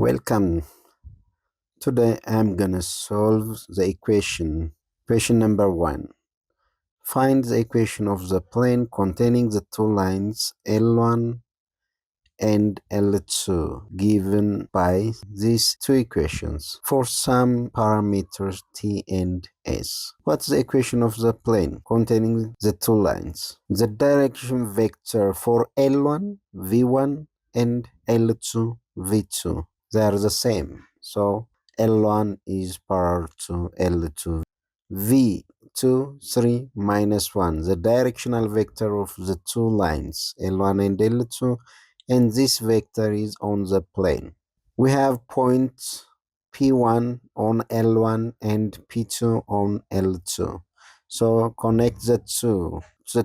Welcome. Today I'm gonna solve the equation. Equation number 1. Find the equation of the plane containing the two lines L1 and L2 given by these two equations for some parameters T and S. What's the equation of the plane containing the two lines? The direction vector for L1 V1 and L2 V2, they are the same, so L1 is parallel to L2. V2 3 minus 1, the directional vector of the two lines L1 and L2, and this vector is on the plane. We have points P1 on L1 and P2 on L2. So connect the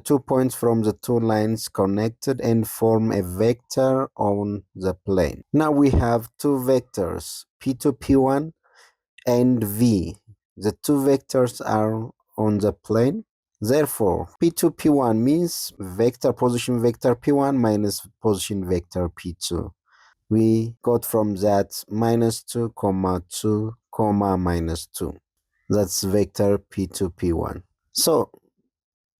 two points from the two lines connected and form a vector on the plane. Now we have two vectors, P2, P1 and V. The two vectors are on the plane. Therefore, P2, P1 means vector position vector P1 minus position vector P2. We got from that minus 2, comma 2, comma minus 2. That's vector P2, P1. So,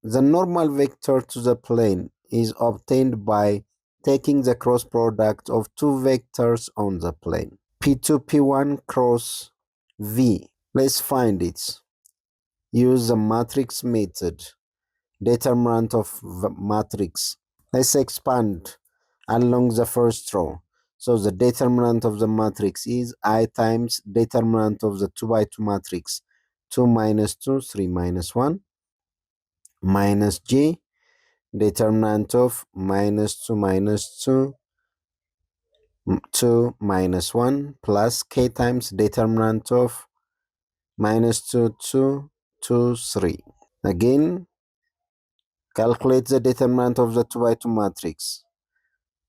the normal vector to the plane is obtained by taking the cross product of two vectors on the plane. P2, P1 cross V. Let's find it. Use the matrix method. Determinant of matrix. Let's expand along the first row. So the determinant of the matrix is I times determinant of the 2 by 2 matrix. 2 minus 2, 3 minus 1, minus J, determinant of minus 2 minus 2, 2 minus 1, plus K times determinant of minus 2, 2, 2, 3. Again, calculate the determinant of the 2 by 2 matrix.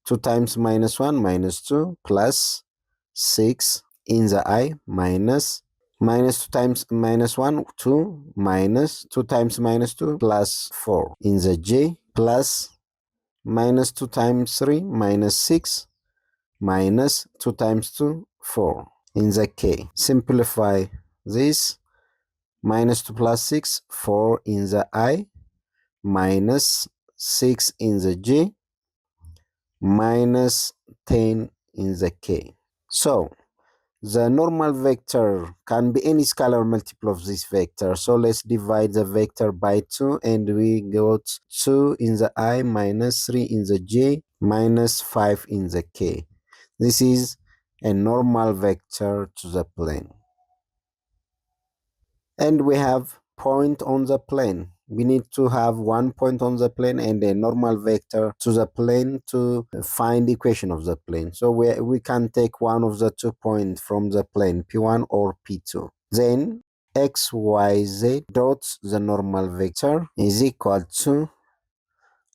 2 times minus 1 minus 2 plus 6 in the I minus 2 times minus 1 2 minus 2 times minus 2 plus 4 in the J plus minus 2 times 3 minus 6 minus 2 times 2 4 in the K. Simplify this. Minus 2 plus 6 4 in the I minus 6 in the J minus 10 in the K. So the normal vector can be any scalar multiple of this vector. So let's divide the vector by 2 and we got 2 in the I minus 3 in the J minus 5 in the K. This is a normal vector to the plane. And we have point on the plane. We need to have one point on the plane and a normal vector to the plane to find the equation of the plane. So we can take one of the 2 points from the plane, P1 or P2. Then x, y, z dot the normal vector is equal to,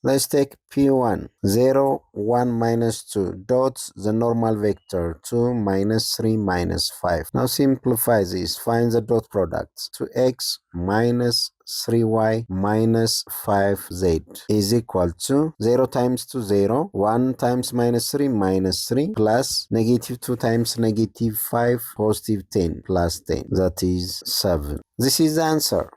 let's take P1, 0, 1, minus 2, dot the normal vector, 2, minus 3, minus 5. Now simplify this, find the dot product. 2x minus 3y minus 5z is equal to 0 times 2, 0, 1 times minus 3, minus 3, plus negative 2 times negative 5, positive 10, plus 10. That is 7. This is the answer.